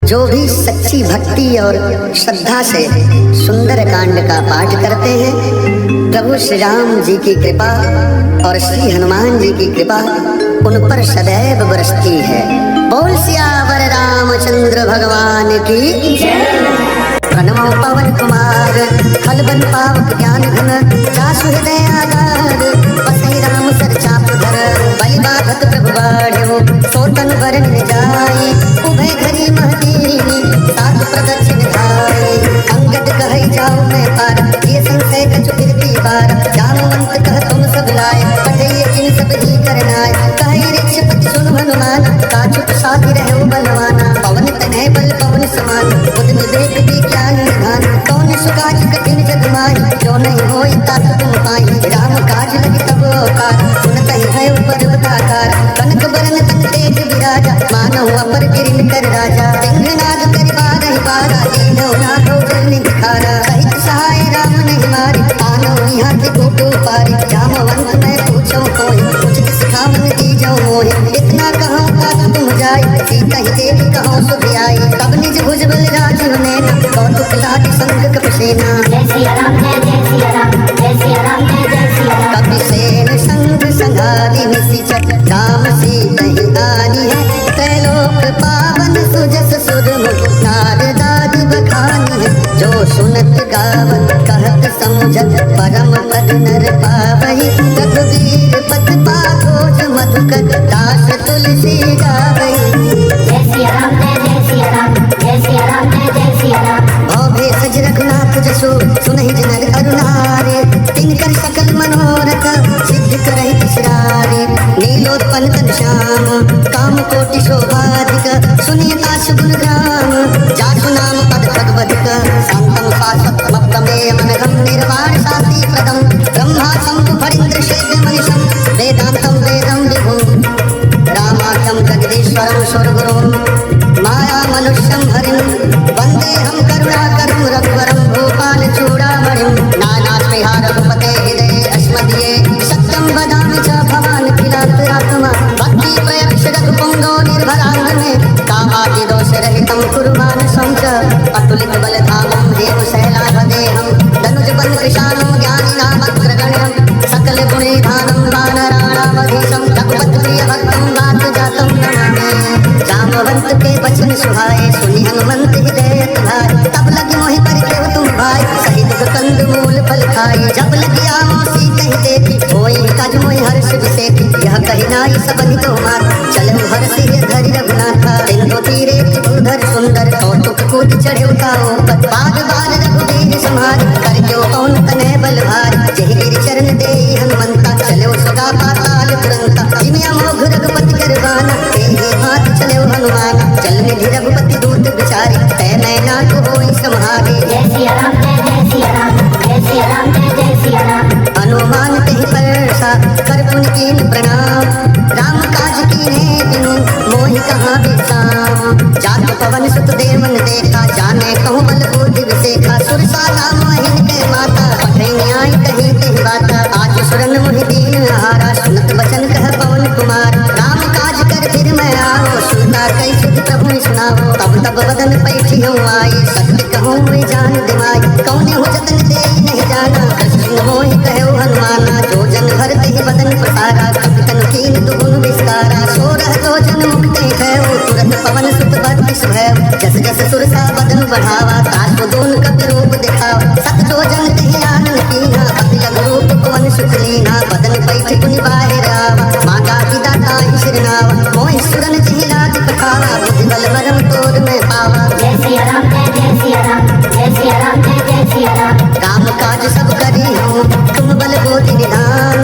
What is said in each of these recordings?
जो भी सच्ची भक्ति और श्रद्धा से सुंदर कांड का पाठ करते हैं, प्रभु श्री राम जी की कृपा और श्री हनुमान जी की कृपा उन पर सदैव बरसती है। बोल सियावर रामचंद्र भगवान की जय। प्रणमो पवन कुमार खल बन पावक ज्ञान घन, जासु हृदय आधार बसई राम सर चाप धर। बलि बाधत प्रभु बाढ़ो सो तन वरण जाई, उभय घरी महदीनी सात प्रदक्षिण धाई। अंगद कहई जाओ मैं पार, ये संशय कछु कीर्ति पार। जामवंत कह तुम सब लाए, पढ़े जिन सब ही करनाय। कहे ऋक्षपति सुन हनुमान, काछुक साथी रहो बलवाना। पवन तनय बल पवन समान, बुध विवेक विज्ञान निधान। कौन सुकाज कठिन जग माही, जो नहीं होई तात तुम पाई। राम काज लगी तब ओकार, सुनत ही है पर्वताकार। कनक बरन तन तेज विराजा, मानव अपर किरिन कर राजा। सिंहनाद करि बारहि बारा, दीनौ नाथो जलनि भिखारा। सहित सहाय राम नहीं मारे, आनौ यहाँ त्रिकूट पारी। जामवंत मैं पूछो कोई, उचित सिखावन दीजौ मोहि। इतना कहो तात तुम जाय, सीता ही देवी कहो सुध आई। तब निज भुजबल राजीव नैना, कौतुक लागी संग कपिसेना। जय सिया राम जय सिया राम, जय सिया राम जय सिया राम। कपिसेन संग संगादि निशिचर, राम सीता ही आनी है। त्रैलोक पावन सुजस सुरमुख, नारदादि बखानी है। जो सुनत गावत कहत समुझत, परम पद नर पावहि। रघुवीर पथ पाखोज मधुकर, दास तुलसी गावहि। जय सिया राम जय सिया राम, जय सिया राम जय सिया राम। भव सज रघुनाथ जसो, सुनहि जनर अरुणारे। तिनकर सकल मनोरथ, सिद्ध करहि किसरारे। नीलोत्पल तन श्याम, काम कोटि शोभाधिक। सुनियता सुगुण ग्राम, जासु नाम पद भगवदिक। शांतम शाश्वत मप्तमेय मनघम, निर्वाण शांति प्रदम। ब्रह्मा शंभु फणीन्द्र शेद्य मनिषं, वेदांतम वेदम विभुम्। रामाख्यम जगदीश्वरम स्वर्गुरुम्, माया मनुष्यम हरिम्। वंदे हम करुणाकरं रघुवरं, भूपाल चूड़ामणिं। नानास्मृहा रघुपते हृदये अस्मदीये, सत्यं वदामि च भवान् किलान्तरात्मा। भक्ति प्रयक्ष रघुपुंगो निर्भराङ्गने, कामादिदोषरहितं कुरु मानसं च। अतुलित बलधामं देव शैलाभदेहं, धनुज बल कृशानं ज्ञानिनामग्रगण्यं। सकल गुणैधानं वानराणामधीशं, रघुपति प्रिय भक्तं वात जातं नमामि। जामवंत के वचन सुहाए, सुनि हनुमंत हृदय तुम्हारे। तब लगी मोहि पर केव तुम भाई, सही दुख कंद मूल फल खाई। जब लगी आमो सीता ही देखी, होई काज मोहि हर्ष विसेखी। यह कही नाई सबहि तो मात, चलहु हरषि धरि रघुनाथा। सिंधु तीरे त्रिभुधर सुंदर, कौतुक कूट चढ़े उताओ पर। बार बार रघुवीर संहार, कर क्यों कौन तनय बल भारी। जेहि गिरि चरण देई हनुमंता, चलो सदा पाताल तुरंता। जिमि अमोघ रघुपति करवाना, तेहि हाथ चलो हनुमान। जल निधि रघुपति दूत बिचारी, तै नैना को होई सम्हारी। जय सिया राम जय सिया राम, जय सिया राम जय सिया राम। हनुमान तेहि परसा, कर पुन कीन प्रणाम। राम काज कीन्हे बिनु, मोहि कहाँ बिसाम। जात पवन सुत देवन देखा, जाने कहूँ बल बुद्धि विसेखा। सुरसा नाम महिन के माता, पठै न्याय कही तेहि बाता। आज सुरन मोहि दीन आहारा, सुनत बचन कह पवन कुमार। राम काज कर फिर मैं आओ, सुनता कई सुध प्रभु सुनाओ। तब बदन पैठी हूँ आई, सत्य कहूँ मैं जान दिमाई। कौने हो जतन दे नहीं जाना, कृष्ण मोहि कहो हनुमाना। जो जन हर तेहि बदन प्रसारा, कपितन कीन दुगुन विस्तारा। सोरह तो जन मुक्ति भयो, तुरंत पवन सुत बत्तीस भयो। जस जस सुरसा बदन बढ़ावा, तासु दोन कपि रूप दिखावा। सत जो जन तेहि आनन कीन्हा, कपि लघु रूप पवन सुत लीन्हा। बदन पैठ पुनि बाहिर आवा, माता पिता ताहि सिर नावा। मोहि सुरन तेहि लाज पठावा, बुद्धि बल बरम तोर में पावा। जय सिया राम जय सिया राम, जय सिया राम जय सिया राम। काम काज सब करी हूँ, तुम बल बोधि निधान।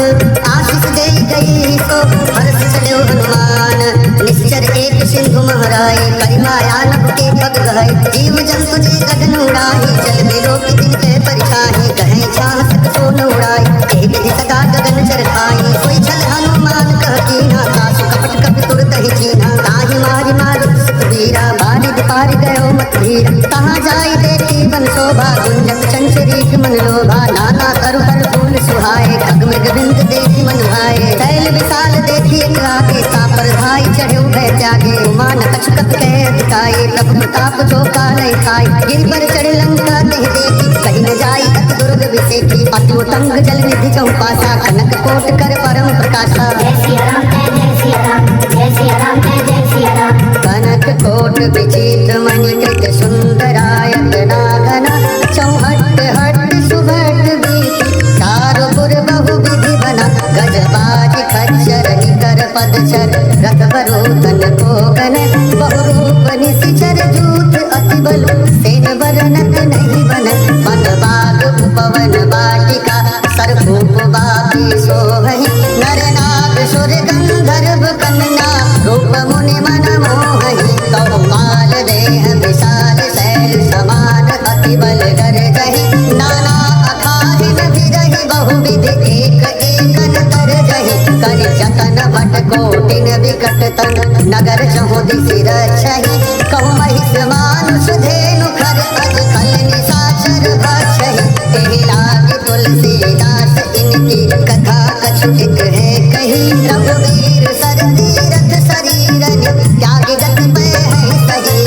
आशीष दे गई सो हर्ष चलो हनुमान। निश्चर एक सिंधु महराई, करि माया नभ के पग गहई। जीव जंतु जे गगन उड़ाई, जल बिलोक तिनके परिछाई। कहीं छाह सक सो न उड़ाई, एहि विधि सदा गगन चर खाई। कोई छल हनुमान कह कीन्हा, तासु कपट कपि तुरत ही चीन्हा। ताहि मारि मारुत सुतवीरा, बारिद पारि गयो मत भीरा। कहाँ जाई देखी बन शोभा, गुंजत चंचरी मन लोभा। नाना तरु हर फूल सुहाए, खग मृग बिंद देखी मन भाए। शैल विशाल देखी आगे, तापर धाई चढ़े भय त्यागे। उमान पांच कप कह दिखाए प्रभु प्रताप जो काले खाए गिर पर चढ़ लंका नहीं देखी कहीं न जाई अति दुर्ग विसेखी अति तंग जल निधि चौपासा कनक कोट कर परम प्रकाशा जय सिया राम जय सिया राम जय सिया राम जय सिया राम कनक कोट विचित्र मणिकृत सुंदरायत नागना चौहट हट सुभट बीती कारुपुर बहु विधि बना गजबाज खच्चर निकर पदचर रथ बरोधन कोगन बहुरूप निशिचर जूत अति बल सेन बरनत नहीं बन मन बाग उपवन बाटिका सरभूप बापी शोभहि नर नाग सुर गंधर्व कन्या रूप मुनि मन मोहहि कौमाल देह विशाल शैल समान अति बल गर जहि नाना अखाहिन विरहि बहुविध एक एकन तर जहि कर जतन भट कोटिन विकट तन नगर चहु दिसि रक्षहि कहु महिष मानुष धेनु खर अज खल निशाचर भक्षहि एहि लागी तुलसीदास इनकी कथा कछुक है कही रघुवीर सर तीरथ शरीरन त्यागी गति पे है सही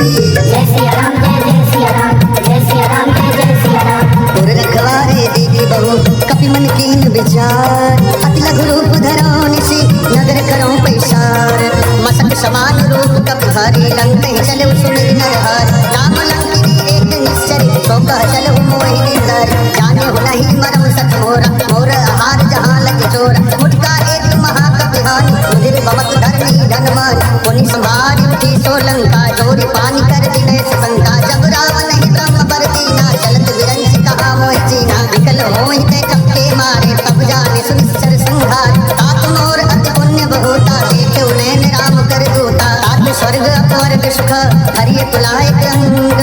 जय सिया राम जय सिया राम जय सिया राम जय सिया राम पुर रखवारे देवी बहु कपि मन कीन विचार अति लघु रूप धरो निशि नगर करो पैसार मसक समान रूप कपि हरि लंक चलो सुनिर नरहर राम लंकिनी एक निश्चर सो कह चलो मोहिनी नर जाने हो नहीं मरम सत मोरा मोर आहार जहाँ लगे चोर मुटका एक महाकपि हानि रुधिर भवत धरनी धनमान पुनि संभारी उठी सोलंका जोरी पानी कर विनय संका जब रावण ही ब्रह्म बर दीना चलत विरंच कहा मोहि चीना विकल होहि ते चपके मारे तब जाने सुनिश्चर संहार तात मोर अति पुण्य बहुता देखे नैन राम कर दूता तात स्वर्ग अपवर्ग सुख हरिय तुलाय अंग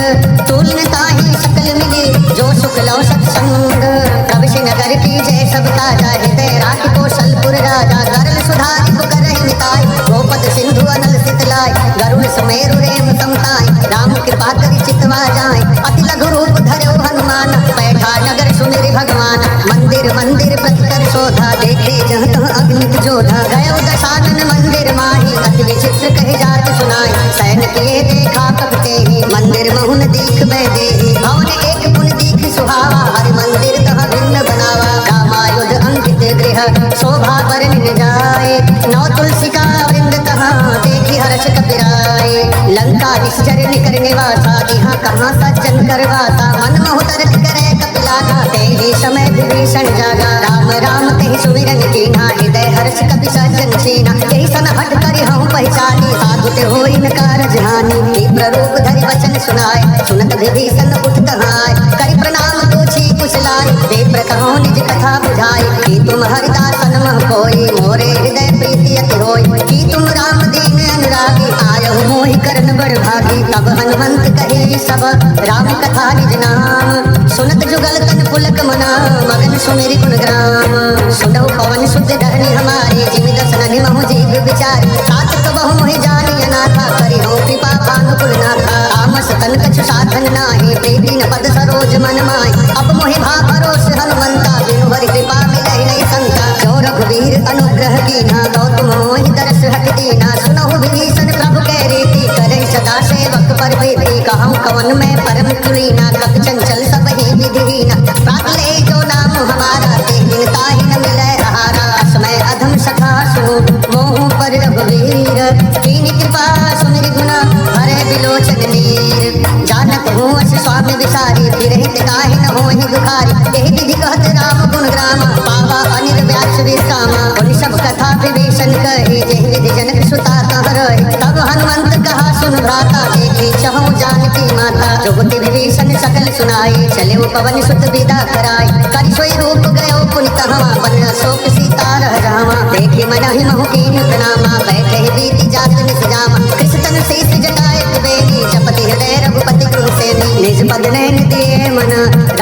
तूल ताहि सकल मिले जो सुख लो सत्संग प्रविश नगर की जय सब ताजा हृदय राखी कौशलपुर राजा गरल सुधारि पुकर निताय गोपद सिंधु अनल सितलाय गरुड़ सुमेरु रेम समताय राम कृपा करि चितवा जाय अति लघु रूप धरो हनुमान बैठा नगर सुमिरि भगवान मंदिर मंदिर प्रतिकर शोधा देखे जहाँ तहाँ अग्नि जोधा गयो दशानन मंदिर माही अति विचित्र कहे जात सुनाय सैन किए देखा कपते ही मंदिर महुन दीख बै देही भवन एक पुन दीख सुहावा हरि मंदिर तहाँ भिन्न बनावा रामायुध अंकित गृह शोभा बरन जाए नौ तुलसी का वृंद तहाँ देखी हर्ष कपिराए लंका निश्चर निकर निवासा यहाँ कहाँ सज्जन करवासा मन मोहतर करे कपिलाना तेहि समय विभीषण जागा राम राम तेहि सुमिरन कीना हृदय हर्ष कपि सज्जन सीना तेहि सन हट करि हूँ पहचानी साधु ते होई न कारज हानि तीव्र रूप धरि वचन सुनाय सुनत विभीषण उठ कहाय करि प्रणाम पूछी कुशलाय देव कहो निज कथा बुझाई कि तुम हरिदासन मह कोई मोरे हृदय प्रीति अति होई कि तुम राम दीन अनुरागी आयहु मोहि करन बड़ भागी तब हनुमंत कहे सब राम कथा निज नाम सुनत जुगल तन पुलक मना मगन सुमेरि गुण ग्राम सुनौ पवन सुत धरनी हमारे जिमि दसन निमहु जीव विचार सात कबहु मोहि जानी अनाथा करि हो कृपा भानुकुल नाथा तामस तन कछु साधन नाही प्रीति न पद सरोज मन माय अब मोहि भा भरोस हनुमंता बिनु हरि कृपा मिलहि नहीं शंका जो रघुवीर अनुग्रह कीना गौतम मोहि दरस हट दीना सुनहु विभीषण प्रभु कह रीति करे सदा सेवक पर प्रीति कहूँ कवन में परम कुलीना कप चंचल सब ही विधिहीना प्रात ले जो नाम हमारा ते दिन ताहि न मिलै आहारा समय अधम सखा सो मोह पर रघुवीर कीनी कृपा सुमिरि गुना हरे बिलोचन नीर जानत हूँ अस स्वामी विसारी फिरहित काहि न होहि दुखारी एहि विधि कहत राम गुण ग्रामा पावा अनिल व्यास विश्रामा उन सब कथा विभीषण कही जेहि विधि जनक सुता कह रहे तब हनुमंत कहा सुन भ्राता देखी चहु जानकी माता जुगति विभीषण सकल सुनाई चले पवन सुत विदा कराई करि सोई रूप गयो पुनि तहाँ बन अशोक सीता रह जावा देखी मनहि महु कीन प्रणामा बैठे बीति जात निज जामा कृष्ण शेष जटाए कुबेरी जपति हृदय रघुपति कुंसेनी निज पद नैन दिए मन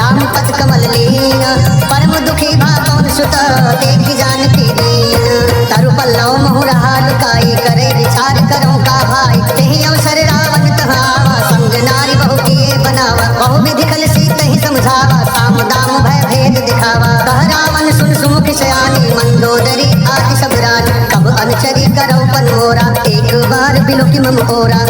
राम पद कमल लीन परम दुखी भावन सुत देखी जानकी दीन तरु पल्लव मोह रहा लुकाई करे विचार करो का भाई तेहि अवसर रावण तहाँ आवा संग नारी बहु किए बनावा बहु विधि कल सीत ही समझावा साम दाम भय भेद दिखावा कह रावण सुन सुमुख सयानी मंदोदरी आदि सब रानी कब अनुचरी करो पन मोरा एक बार बिलो की मम ओरा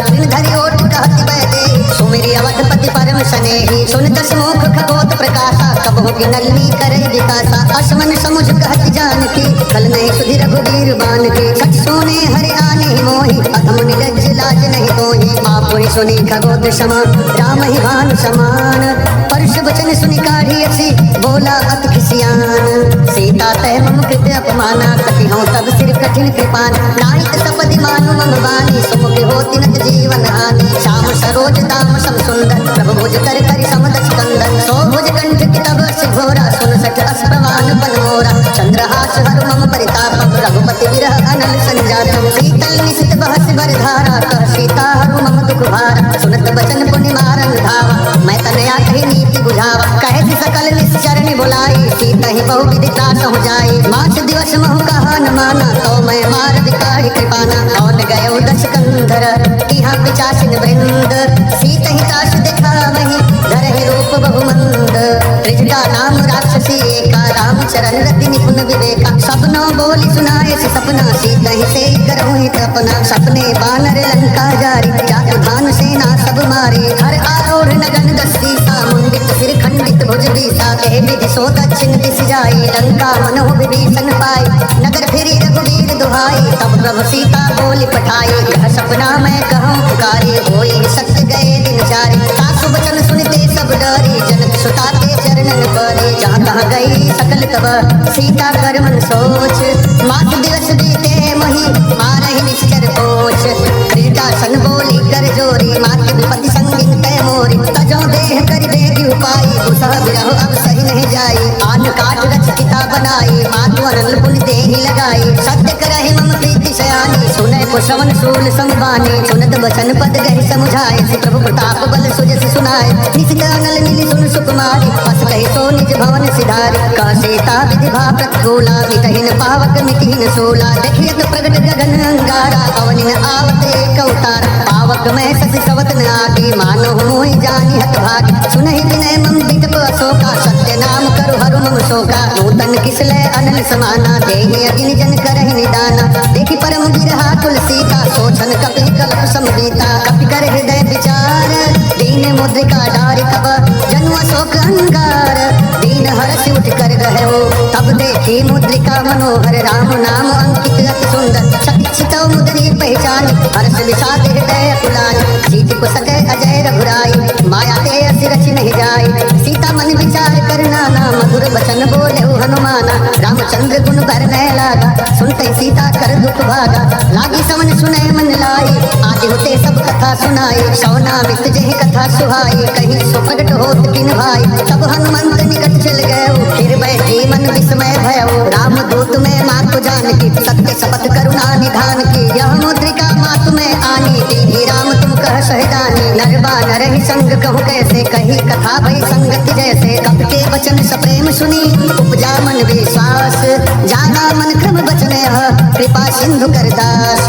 अवधपति परम स्नेही सुन दशमुख खगोत प्रकाशा कबहु की नलिनी करे विकासा असमन समुझ कहत जानकी कल नहीं सुधि रघुवीर बान की सच सोने हरि आने मोहि अधम निलज्ज लाज नहीं कोहि आप ही सुनी खगोत समा राम ही भान समान परुष वचन सुनि काढ़ी असी बोला अति खिसियान सीता तय मम कृत अपमाना कति हूँ तब सिर कठिन कृपान नाहित सपदि मानु मम बानी सुमुख होति नत जीवन हानि श्याम सरोज दाम सम सुंदर प्रभु भुज कर करि समदस कंदन सो भुज कंठ की तब अस घोरा सुन सठ अस प्रवान बन मोरा चंद्रहास हरु मम परितापम रघुपति विरह अनल संजातम शीतल निशित बहस बर धारा कह सीता हरु मम दुख भारा सुनत बचन पुनि मारन धावा मैं तनया कही नीति बुझावा कहे सकल निश्चरण बुलाई सीता ही बहु विधि त्रास हो जाए मास दिवस महु कहा न माना तो मैं मार विकारी कृपाना और गयो दश कंधर यहाँ पिचासिन वृंद सीता ही ताश देखा वही धरहि रूप बहुमंद त्रिजटा नाम राक्षसी एका राम चरण रति निपुण विवेका सपनों बोली सुनाए से सपना सीता ही से करहु हित अपना सपने बानर लंका जारी जातु धान सेना सब मारे हर आरोढ़ नगन दस्ती सा मुंडित सिर खंडित भुज बीसा कहे विधि सो दक्षिण दिश जाई लंका मनो विभीषण पाई नगर फिरी रघुवीर दुहाई तब प्रभु सीता बोली पठाई यह सपना मैं कहूँ पुकारी होई सत्य गए दिन चारे सासु वचन सुनते सब डरी जनक सुता के चरणन परे जहाँ कहाँ गई सकल कब सीता कर मन सोच मास दिवस बीते मही मारहि निश्चर पोच क्रीडा सन बोली कर जोरी मात विपति संगिन तय मोरी तजो देह कर बेगी उपाई उसह बिरह अब सही नहीं जाई आन काट रच चिता बनाई मातु अनल पुनि देहि लगाई सत्य करहि मम प्रीति सयानी सुनय पुष्पवन शूल समबानी सुनत वचन पद गहि समुझाए से प्रभु प्रताप बल सुजस सुनाए निशित अनल नीलि सुन सुकुमारी बस कहि सो निज भवन सिधारी कह सीता विधि भा प्रतिकूला मिटहिन पावक मिटहिन सोला देखियत प्रगट गगन अंगारा पवनिन आवत एक अवतार पावक में सस सवत न आगे मानो मोहि जानी हत भाग सुनहि विनय मम विटप अशोका सत्य नाम करु हरु मम शोका नूतन किसले अनल समाना देहि अग्नि जन करहि निदाना देखि परम बिरहा तुलसी का सोचन कपि कल्प समगीता कपि कर हृदय विचार दीन मुद्रिका डारि कब जन्म शोक अंगार दीन हर्ष उठ कर गयो तब देखी मुद्रिका मनोहर राम नाम अंकित अति सुंदर सतीक्षित मुद्री पहचान हर्ष विषाद हृदय कुलान जीत को सके अजय रघुराई माया ते असि रचि नहीं जाए सीता मन विचार करना ना मधुर वचन बोले हनुमाना रामचंद्र गुण भरने लागा सुनते सीता कर दुख भागा लागी समन सुने मन लाई आदि होते सब कथा सुनाई सौनामित जहि कथा सुहाई कहीं सो प्रगट होत किन भाई तब हनुमंत निकट चल गयो फिर बैठे मन विस्मय भयो राम दूत में मातु जानकी सत्य शपथ करुणा निधान की यह मुद्रिका मातु में आनी दीदी राम तुम कह सहदानी नरबा नरहि संग कहूँ कैसे कही कथा भई संगति जैसे कब के वचन सप्रेम सुनी उपजा मन विश्वास जाना मन क्रम वचन कृपा सिंधु कर दास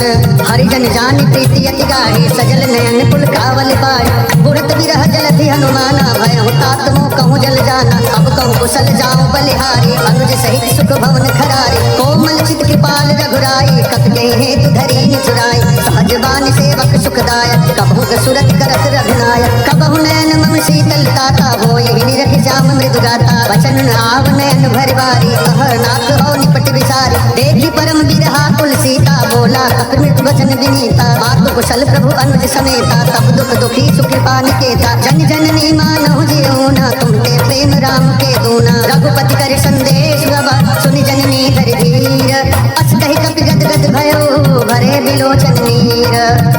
हरिजन जानी प्रीति अति गाढ़ी सजल नयन पुल कावल पाई बुढ़त विरह जलधि हनुमाना भय तात मोह कहूँ जल जाना अब कहूँ कुशल जाऊँ बलिहारी अनुज सहित सुख भवन खरारी कोमल चित कृपाल रघुराई कत के हेतु धरी निचुराई सहज बानी सेवक सुखदायक कबहु सुरत करत रघुनायक कबहु नयन मम शीतल ताता हो यही निरख श्याम मृदु गाता वचन आव नयन भरवारी कह नाथ हो निपट विसारी देखी परम बिरहा कुल सीता बोला कपित वचन विनीता मातु कुशल प्रभु अनुज समेता तब दुख दुखी सुख पानिकेता जन जननी मानहु जियोना तुमते प्रेम राम के दूना रघुपति कर संदेश बाबा सुनि जननी धरि धीर अस कहि कपि गद गद भयो भरे बिलोचन नीर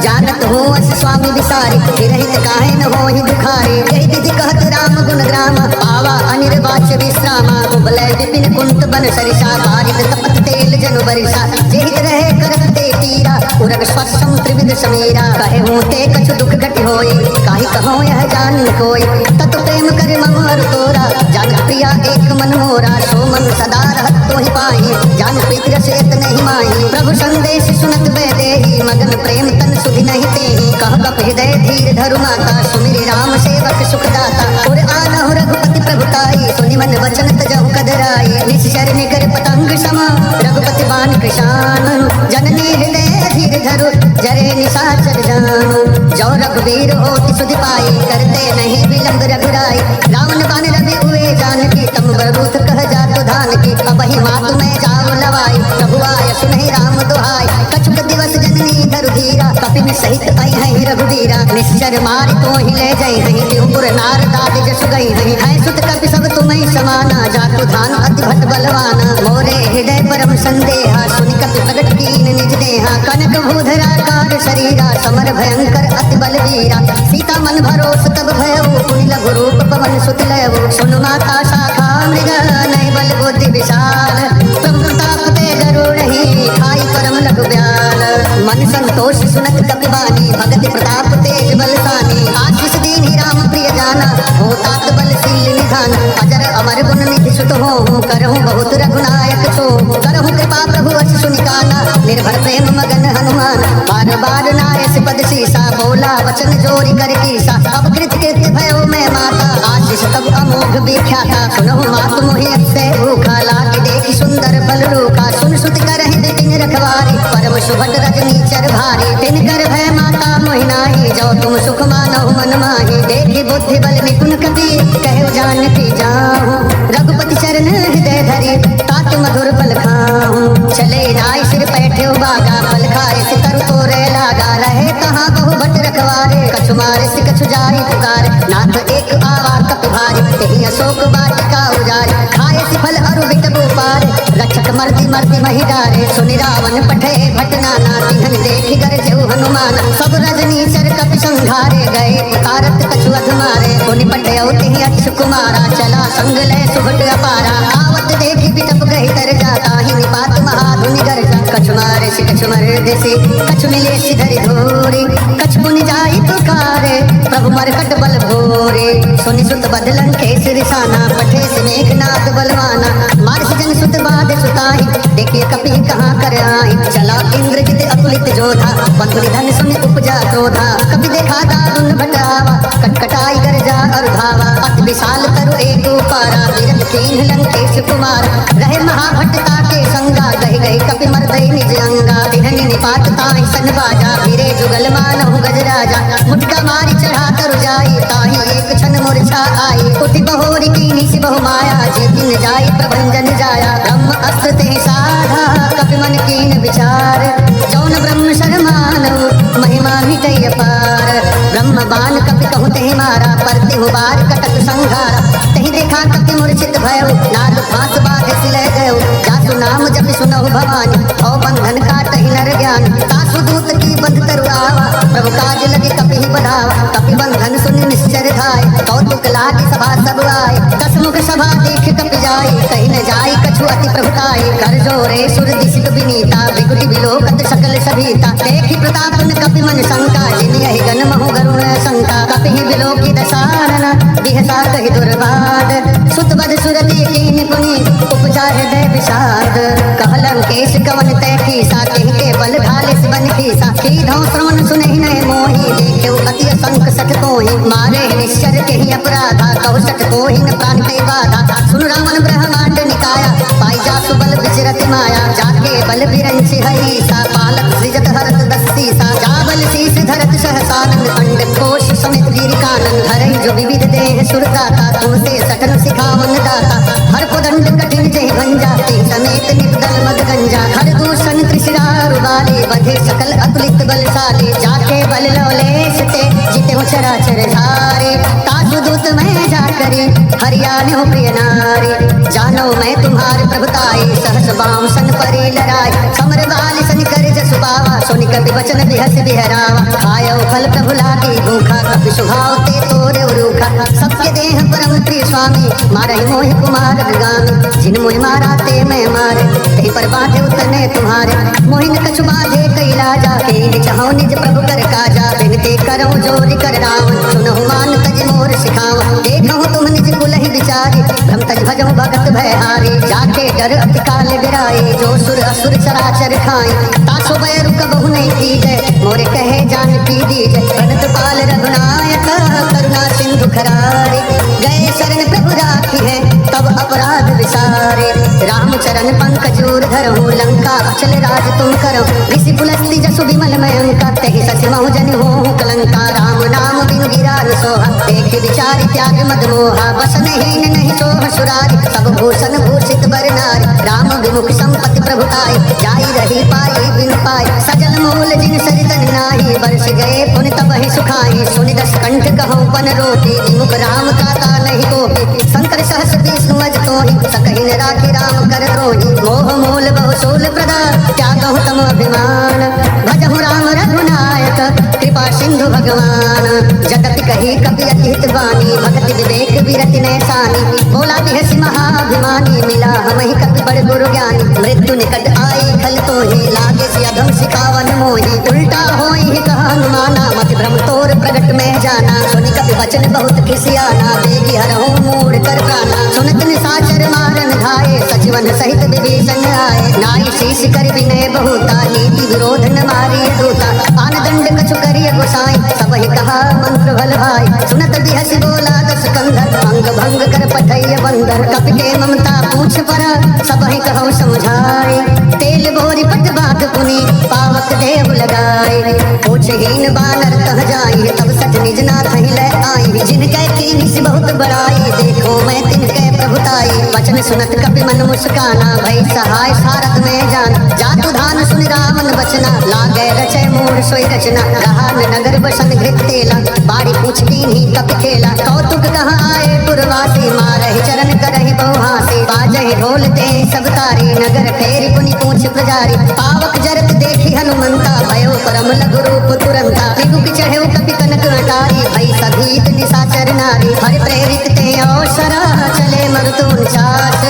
जानत हो अस स्वामी विसारी विरहित काहे न होहि दुखारी यही विधि कहत राम गुण ग्राम पावा अनिर्वाच्य विश्रामा कुबलय विपिन कुंत बन सरिसा बारित तपत तेल जनु बरिसा जेहित रहे करत ते तीरा उरग स्वसम त्रिविध समीरा कहे हूँ ते कछु दुख घट होई काहि कहूँ यह जान कोई तत प्रेम कर मम हर तोरा जान प्रिया एक मन मोरा सो मन सदा रहत तोहि पाई जान प्रीति रसेत नहीं माही प्रभु संदेश सुनत बैदेही मगन प्रेम तन सुधि नहीं तेहि कह कप हृदय धीर धरु माता सुमिरि राम सेवक सुखदाता और आनहु रघुपति प्रभुताई सुनि मन वचन तजहु कदराई निश्चर निकर पतंग समा रघुपति बाण कृशान जननी हृदय धीर धरु जरे निशाचर जानु जो रघुवीर होति सुधि पाई करते नहीं विलंब रघुराई। रावण बान रवि हुए जानकी, तम बरूथ कह जातु धान की। अब ही मातु में जाओ लवाई, प्रभु आय सुनहि राम दुहाई। कछुक दिवस जननी धरु धीरा, कपिन सहित आई है रघुवीरा। निश्चर मारि तो ही ले जाई हई, त्योपुर नार दाद जसु गई हई। है सुत कपि सब तुम्हें समाना, जातु धान अति भट बलवाना। मोरे हृदय परम संदेहा, सुनि कपि प्रगट कीन निज देहा। कनक भूधराकार शरीरा, समर भयंकर अति बलवीरा। सीता मन भरोस तब भयउ, पुनि लघु रूप पवन सुत लयउ। सुनु माता शाखा मृग, नहीं बल बुद्धि विशाल। प्रभु प्रताप तेज रूढ़हि, खाई परम लघु ब्याल। मन संतोष सुनत कपि बानी, भगति प्रताप तेज बलसानी। आशीष दीन्हि राम प्रिय जाना, हो तात बलशील निधान। अजर अमर गुण निधि सुत होहु, करहु बहुत रघुनायक छो। करहु कृपा प्रभु अस सुनिकाना, निर्भर प्रेम मगन हनुमान। बार बार नायस पद सीसा, बोला वचन जोरी कर कीसा। अब कृत कृत्य भयो मैं माता, आशीष तब अमोघ विख्याता। सुनहु मातु मोहि अतिशय भूखा, लागे देखि सुंदर फल रूखा। सुन सुत करहि बिपिन रखवारी, परम सुभट रजनी चर भारी। तिन कर भय माता मोहि नाही, जो तुम सुख मानहु मन माही। देखि बुद्धि बल निपुण कपि, कहु जानकी जाहु। रघुपति चरण हृदय धरि, तात मधुर फल खाहु। चले राय सिर बैठे बागा, फल खाए से तरु तोरे लागा। रहे कहाँ बहु भट रखवारे, कछु मारे से कछु जाई पुकारे। नाथ एक आवा कपि भारी, तेहि अशोक वाटिका उजारी। खाए से फल अरु बिटबु पारे, रक्षक मर्दि मर्दि महि डारे। सुनि रावण पठे भट नाना, तिन्हन देखि गरजेउ हनुमान। सब रजनी चर कपि संघारे, गए पुकारत कछु अध मारे। पुनि पठेउ तिहि अच्युत कुमारा, चला संग लय सुभट अपारा। आवत देखि बिटप गहि तर जाता, ही निपात महाधुनि गर्जा। कछु मारे से कछु मर्दे से, कछु मिले सिधरि धोरे। कछु पुनि जाई पुकारे, प्रभु मरकट बल भोरे। सुनि सुत बदलन केस रिसाना, पठे से मेघनाद बलवाना। मारिस जन सुत बाध सुताई, देखिए कपि कहाँ कर आई। चला इंद्रजित अतुलित जोधा, बंधु निधन सुनि उपजा क्रोधा। कपि देखा दारुण भटावा, कटकटाई गरजा और धावा। अति विशाल तरु एक पारा, विरत कीन्ह लंकेश कुमार। रहे महाभट्टता के संगा, गहि गहि कपि मर्दई निज अंगा। तिन्हनि निपात ताहि सन बाजा, वीरे जुगल मानहु गजराजा। मुटका मारि चढ़ा तरु जाई, ताहि एक क्षण मूर्छा आई। उठि बहोरी कीन्हि सि बहु माया, जे दिन जाई प्रभंजन जाया। ब्रह्म अस्त्र तेहि साधा, कपि मन कीन विचार। जौन ब्रह्म शरमानहु, महिमा मिटै अपार। ब्रह्म बाण कपि कहु तेहि मारा, परति हुबार कटक संघारा। तेहि देखा कपि मूर्छित भयउ, नाद फांस बाधे सिलय गयउ। जासु नाम जपि सुनहु भवानी, औ बंधन काटहि नर ज्ञान। तासु दूत की बंध तरु आवा, प्रभु काज लगे कपि बढ़ावा। कपि बंधन सुनि निश्चर धाय, कौतुक लागे सभा सब आए। दस मुख सभा देख कपि जाई, कहि न जाई कछु अति प्रभुताई। कर जोरे सुर दिसिक विनीता, विकुटि विलोकत सकल सभीता। देखि प्रताप न कपि मन शंका, जिन यहि गण महु गरुण शंका। कपि विलोकि दशानन, बिहसा कहि दुर्वाद। सुत बद सुरति कीन्हि पुनि, उपजा हृदय विषाद। कहलन केश कवन तै कीसा, केहि के बल घालिस बन कीसा। सीधौ श्रवण सुनहि नय मोहि, देखेउ अति असंख सठ कोहि। मारे निश्चर केहि अपराधा, कहु सठ कोहि न प्राण कहि बाधा। सुन रावण ब्रह्मांड निकाया, पाई जासु बल विचरति माया। जाके बल बिरंचि हरीसा, पालक सृजत हरत दस्सीसा। जाबल शीस धरत सहसानंद, खंड कोश समेत वीर कानन। हरहि जो विविध देह सुरदाता, तुमसे सठन सिखावन दाता। हर कोदंड कठिन जहि भंजा, तेहि समेत निपदल मद गंजा। हर दूषण त्रिशिरारु बाले, बधे सकल अतुलित बलशाली। जाके बल लौलेश ते, जितेहु चराचर धारे। तासु दूत मैं जाकरि, हरियाणो प्रिय नारी। जानो मैं तुम्हारे प्रभुताई, सहस बाम सन परि लराई। समर बाली सन कर जसु पावा, सुनि कपि वचन बिहस बिहरावा। खायो फल प्रभु लागी भूखा, कपि सुभाव ते तोरे रूखा। सबके देह परम प्रिय स्वामी, मारहि मोहि कुमार मृगामी। जिन मोहि मारा ते मैं मारे, तेहि पर बाधे उतने तुम्हारे। मोहि न कछु बाधे कैलाजा, केहि चाहौ निज प्रभु कर काजा। बिनती करहु जोरि कर रावण, सुनहु मान तज मोर सिखावँ। देखहु तुम निज कुलहि विचारी, ब्रह्म तज भजहु भगत भयहारी। जाके डर अति काल बिराए, जो सुर असुर चराचर खाए। तासु बैरु कबहु नहीं कीजय, मोरे कहे जानकी दीजय। प्रणत पाल रघुनायक, करुणा सिंधु खरारे। गए शरण प्रभु राखी है, तब अपराध विसारे। राम चरण पंकजूर धरहूँ लंका अचल राज तुम करो ऋषि पुलस्ति जसु विमल मयंका तेहि ससि महु जनि होहु कलंका राम नाम बिनु गिरा न सोहा देख विचार त्याग मद मोहा बसन हीन नहीं सोह सुरारि सब भूषण भूषित बर नारि राम विमुख संपत्ति प्रभुताई जाई रही पाई बिन पाई सजल मूल जिन सरितन नाही वर्ष गए पुनि तबहि सुखाई सुनि दस कंठ कहूँ पन रोटी विमुख राम काता नहीं कोपी शंकर सहस विष्णु अज तोहि सकहि न राखि राम कर द्रोही मोह मूल बहु शूल प्रदा त्यागहु तम अभिमान भजहु राम रघुनायक कृपा सिंधु भगवान जगत कही कपि अति हित वाणी भगति विवेक विरति नैसानी बोला बिहसि महाभिमानी मिला हमहि कपि बड़ गुरु ज्ञानी मृत्यु निकट आई खल तोहि लागे सि अधम सिकावन मोहि उल्टा होई ही कहा हनुमाना मति भ्रम तोर प्रगट में जाना सुनि कपि वचन बहुत खिसियाना बेगी हरहु मूढ़ कर प्राणा सुनत निशाचर मारन धाये सजीवन सहित विभीषण आए नाई शीश कर विनय बहुता नीति विरोध न मारिय दूता आन दंड कछु करिय गोसाई सबहि कहा मंत्र भल भाई सुनत बिहसि बोला दस कंधर भंग भंग कर पठैय बंदर कपि के ममता पूछ पर सबहि कहु समझाए तेल बोरी पट बाग पुनि पावक देव लगाए पूछहीन बानर कह जाई तब सठ निज नाथ ही ले आई जिनके कीनी से बहुत बड़ाई देखो मैं तिनके प्रभुताई वचन सुनत कपि मन मुस्काना भई सहाय सारथ में जान जातु धान सुनि रामन बचना लागे रचय मूढ़ सोई रचना रहा नगर बसन घृत तेला बाड़ी पूछ कीन्ही कपि खेला कौतुक कहाँ आए पुरवासी मारहि चरण करहि बहु हासी बाजहि ढोल ते सब तारी नगर फेरी पुनि पूछ प्रजारी पावक जरत देखी हनुमंता भयो परम लघु रूप तुरंता त्रिगुक चढ़ेउ कपि कनक अटारी भई सभीत निशाचर नारी हरि प्रेरित ते अवसरा चले मरुतुन चास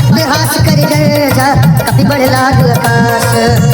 अट्टहास करि गर्जा कपि बढ़ लागु आकाश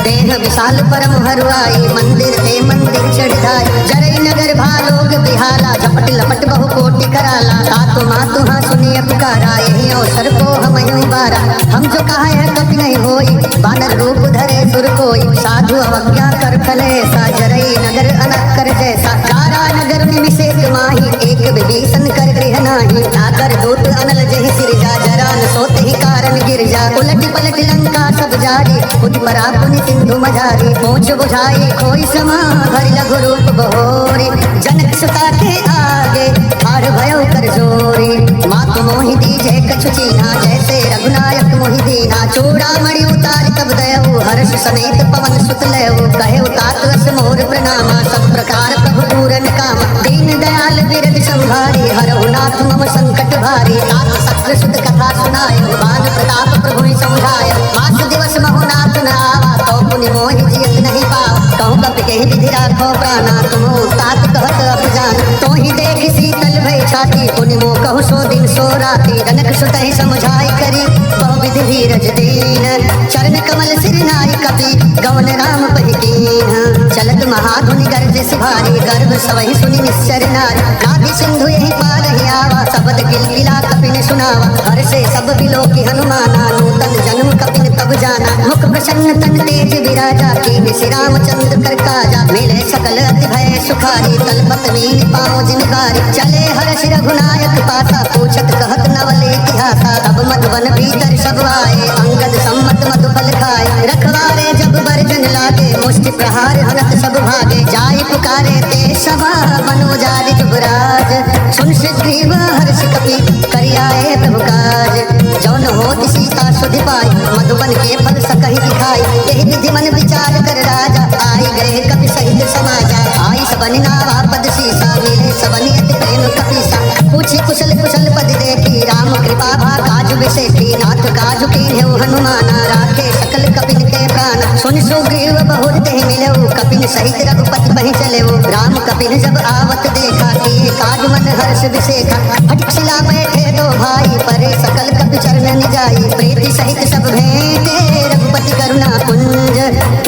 देह विशाल परम हरुआई मंदिर ते मंदिर चढ़ जाई जरई नगर भालोग बिहाला झपट लपट बहु कोटि कराला तातु मातु हाँ सुनिय पुकारा यही अवसर को हमहि बारा हम जो कहा है कपि नहीं होई बानर रूप धरे सुर कोई साधु अवज्ञा कर फले सा जरई नगर अनक कर जैसा तारा नगर निमिषेक माही एक विभीषण कर गृह नाही आकर दूत अनल जहि सिरजा जरा न सोत ही कारण गिरजा उलट पलट लंका सब जारी खुद परा पुनि सिंधु मझारी पहुँच बुझाई कोई समा भरि लघु रूप बहोरी जनक सुता के आगे हार भयो कर जोरी मातु मोहि दीजे कछु चीना जैसे रघुनायक मोहि दीना चूड़ामणि उतार तब दयऊ हर्ष समेत पवन सुत लयऊ कहे उतात अस मोर प्रणामा सब प्रकार प्रभु पूरन कामा दीन दयाल बिरद संभारी हरहु नाथ मम संकट भारी तात सत्र सुत कथा सुनाय मान प्रताप प्रभु समझाय मास दिवस महु नाथ न आवा तो पुनि मोहि जियत नहीं पावा कहूँ कपि के विधि राखो प्राणा तुम तात कहत अब जान तो ही देख शीतल भई छाती पुनि मो कहु सो दिन सो राती जनक सुत ही समझाई करी बहु विधि धीरज दीन चरण कमल सिर नाई कपि गवन राम पहिकीन चलत महाधुनि गर्ज सिभारी गर्भ सवहि सुनि निश्चर नारी नाभि सिंधु यही पार ही आवा शब्द गिलगिला कपि ने सुनावा हर से सब बिलो की हनुमाना नूतन जन्म कपि ने तब जाना मुख प्रसन्न तन तेज विराजा कीन श्री रामचंद्र कर काजा मिले सकल अति भय सुखारी तलपत मीन पाँव जिनकारी चले हर्ष रघुनायक पासा पूछत कहत नवल इतिहासा अब मधुवन भीतर सब आए अंगद सम्मत मधुफल खाए रखवारे जब बरजन लागे मुष्टि प्रहार हनत सब भागे जाय पुकारे ते सभा मनोजारि जुबराज सुन सुग्रीव हर्ष कपि करियाए प्रभु काज जौन होत सीता सुधि पाई मधुबन के फल सकहि दिखाई यही विधि मन विचार कर राजा आई गए कपि सहित समाजा आई सबनि नावा पद सीसा मिले सबनि अति प्रेम कपीसा पूछी कुशल कुशल पद देखी राम कृपा भा काज विशेषी नाथ काज कीन्हेउ हनुमाना राखे सकल कपिन के प्राण सुन सुग्रीव बहुत ही मिलऊ कपिन सहित रघुपति बहि चलेऊ राम कपिन जब आवत देखा कि काज मन हर्ष विशेखा फटक शिला बैठे दो भाई परे सकल कपि चरण निजाई प्रीति सहित सब भेंटे रघुपति करुणा कुंज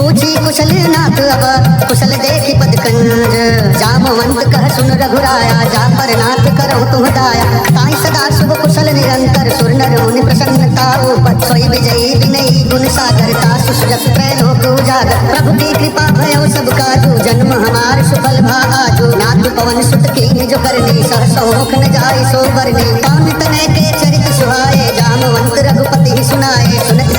पूछी कुशल नाथ अब कुशल देखी पद कंज जामवंत कह सुन रघुराया जा पर नाथ करहु तुम दाया ताई सदा शुभ कुशल निरंतर सुर नर मुनि प्रसन्नता ऊपर सोई विजयी विनयी गुण सागर तासु सुजस त्रैलोक उजागर प्रभु की कृपा भयो सब काजू जन्म हमार सुफल भाजू नाथ पवन सुत कीन्ह जो करनी सहसो मुख न जाय सो बरनी पवन तनय के चरित सुहाए जामवंत रघुपति सुनाए सुनत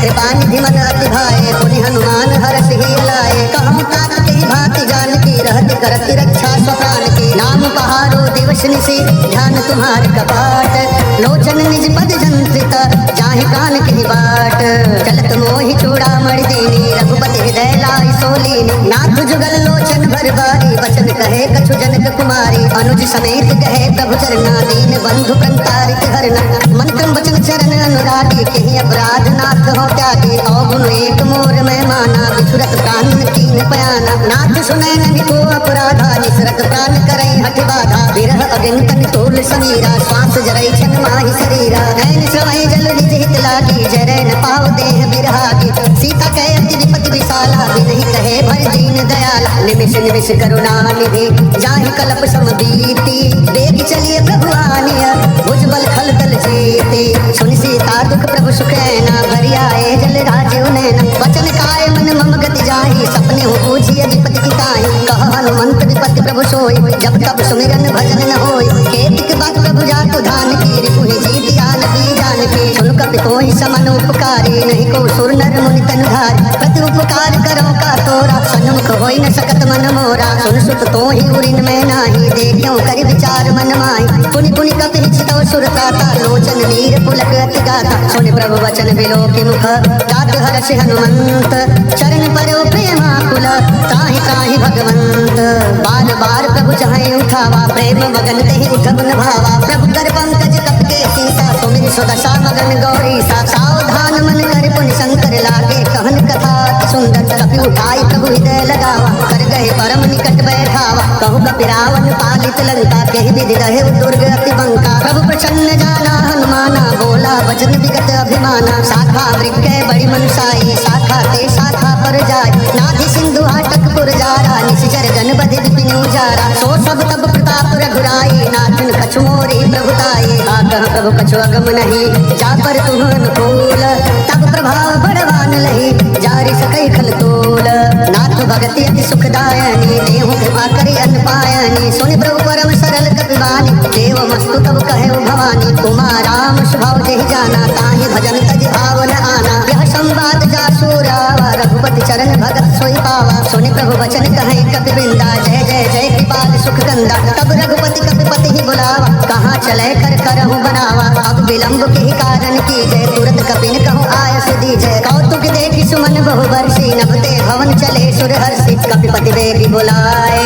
निसी ध्यान तुम्हार कपाट लोचन निज पद जंत्रित जाहि प्राण कहि बाट चलत मोहि चूड़ामणि दीनी रघुपति हृदय लाई सोलीनी नाथ जुगल लोचन भर बारी वचन कहे कछु जनक कुमारी अनुज समेत कहे प्रभु चरना दीन बंधु प्रंतारित हरना मंत्र वचन चरण अनुरागी कहि अपराध नाथ हो त्यागी अवगुण एक मोर में माना बिछुरत प्राण तीन पयाना नाथ सुनै नहीं को अपराधा निसरत प्राण करई हठ बाधा विरह अग्नि तन तोल समीरा श्वास जरई छन माहि शरीरा नैन श्रवै जल निज हित लागी जरै न पाव देह बिरहागी सीता कहे अति विपति विशाला बिनहि कहे भर दीन दयाला निमिष निमिष करुणा निधि जाहि कलप सम बीती बेग चलिए प्रभु आनिया भुज बल खल तल जीती सुनि सीता दुख प्रभु सुख ऐना भरि आए जल राजीव नैना वचन काय मन मम गति जाहि सपने हो बूझिए विपति की ताहि कह हनुमंत विपति प्रभु सोई जब तब सुमिरन भजन न होई केतिक बात प्रभु जातु धान की रिपुहि जीत जान की जान की सुन कपि कोहि समन उपकारी नहीं को सुर नर मुनि तन धारी प्रति उपकार करो का तोरा सन्मुख होई न सकत मन मोरा सुन सुत तो ही उरिन में नाही देखियो करि विचार मन माही पुनि पुनि कपि निचितव सुर त्राता लोचन नीर पुलक अति गाता सुनि प्रभु वचन बिलो के मुख गात हर्ष हनुमंत चरण परो प्रेमाकुल त्राहि त्राहि भगवंत बार बार प्रभु चाहे उठावा प्रेम मगन तेहि उठब न भावा प्रभु कर पंकज कप के सीता सुमिर सुदशा मगन गौरी सा सावधान मन कर पुनि शंकर लागे कहन कथा अति सुंदर कपि उठाई प्रभु हृदय लगावा कर गए परम निकट बैठावा कहु कपि रावण पालित लंका कहि विधि रहे दुर्ग अति बंका प्रभु प्रसन्न जाना हनुमाना बोला वचन विगत अभिमाना शाखा वृक्ष बड़ी मनुषाई शाखा ते शाखा पर जाय नाधि सिंधु हाटक पुर जारा निशिचर जन बधि विपिन उजारा सो सब तब प्रताप रघुराई नाथन कछु मोरी प्रभुताई आकह प्रभु कछु अगम नहीं जा पर तुम अनुकूल तब प्रभाव बड़वान लही जारी सकई खल तोल नाथ भगति अति सुखदायनी देहु कृपा करि अन पायनी सुनि प्रभु परम सरल कपिवानी देव मस्तु तब कहे भवानी उमा राम स्वभाव देहि जाना ताहि भजन तज भावन आना यह संवाद जासु रावा रघुपति चरण भगत सोई पावा सुनि प्रभु वचन कहे कपि वृंदा जय जय जय कृपाल सुख कंदा तब रघुपति कपिपति ही बुलावा कहाँ चले कर करहु बनावा अब विलंब के कारण की जय तुरंत कपिन कहूँ आयस दीजय कौतुक देखि सुमन बहु बरसी नभते भवन चले सुर हर्षि कपिपति बेगी बुलाए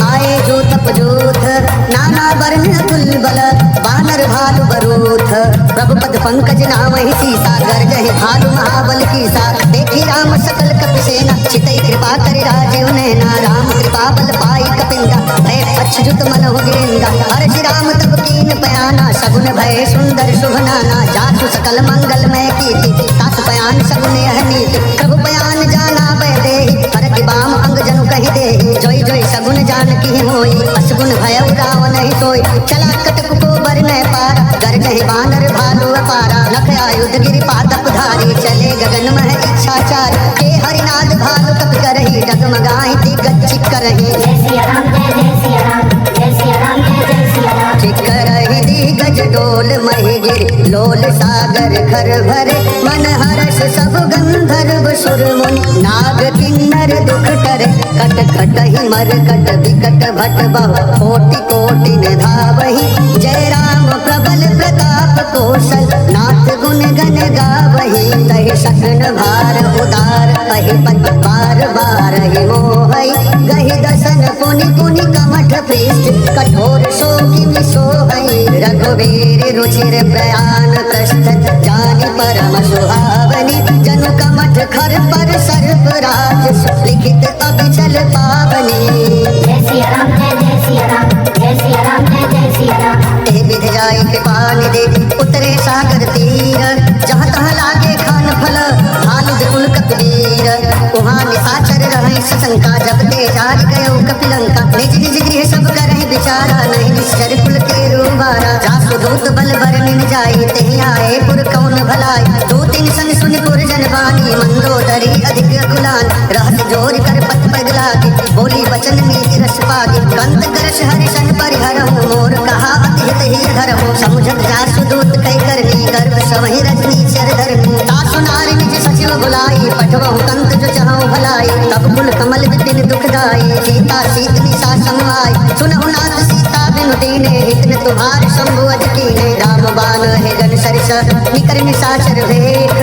आए जूत पजूथ नाना वर्ण तुल बल बानर भालु बरूथ प्रभु पद पंकज नाम ही सीसा गर्जहि भालु महाबल कीसा देखी राम सकल कपि सेना चितई कृपा करि राजीव नैना राम कृपा बल पाई कपिंदा भय अच्युत मन हो गिरिंदा हर्षि राम तब कीन पयाना सगुन भय सुंदर शुभ नाना जासु सकल मंगल में कीर्ति तात पयान सगुन यह नीति प्रभु पयान जाना बह देहि हर की बाम अंग जनु कहि देहि जोई जोई सगुन जान की होई असगुन भय रावण नहीं सोई चला कटक को बर न पारा गर्जहि बानर भालु अपारा लख आयुध गिरि पादप धारी चले गगन मह इच्छाचारी के हरिनाद भालु कप करहि डगमगाहि दिग्गज करहि जय सिया राम जय सिया राम जय सिया राम जय सिया राम चिकरहि दिग्गज डोल महि गिरि लोल सागर घर भरे मन हर्ष सब गंधर्व सुर मुनि नाग किन्नर दुख टरे कट कटहि मर कट विकट भट बहु कोटि कोटि निधावहि जय राम प्रबल प्रताप कौशल नाथ गुण गण गावहि तहि सकन भार उदार अहि पद बार बार हि मोहई गहि दसन पुनि पुनि कमठ पृष्ठ कठोर शोकि विसोहई रघुवीर रुचिर प्रयाण प्रस्थ जानि परम सुहावनी जनु कमठ खर पर सर्प राज लिखित अभिचल पावनी जय सिया राम जय सिया राम जय सिया राम जय सिया राम ए विध जाय कृपा निधि उतरे सागर तीर जहाँ तहाँ लागे खान फल भालु विपुल कपिवीर वहाँ निशाचर रहे सशंका जब ते जारी गयो कपिलंका निज निज गृह सब करहि विचारा नहीं निश्चर कुल के रूबारा जासु दूत बल बरनिन जाई तेहि आए पुर कौन भलाई दो तीन सन सुन पुर जनवानी मंदोदरी अधिक कुलान रहत जोर कर पत पगलागी बोली वचन नीति रस पागी कंत करश हरिशन परिहरहु मोर कहा अति हित ही धरहु समुझत जासु दूत कई करनी गर्भ सवहि रजनी चर धरनी तासु नारी निज सचिव बुलाई पठवहु कंत जो चाहु भलाई तब कुल कमल विपिन दुखदाई सीता सीत निशा समाई सुनहु नाथ सीता बिनु दीने हित न तुम्हार शंभु अज कीने राम बाण है गन सरिस निकर निशाचर भेक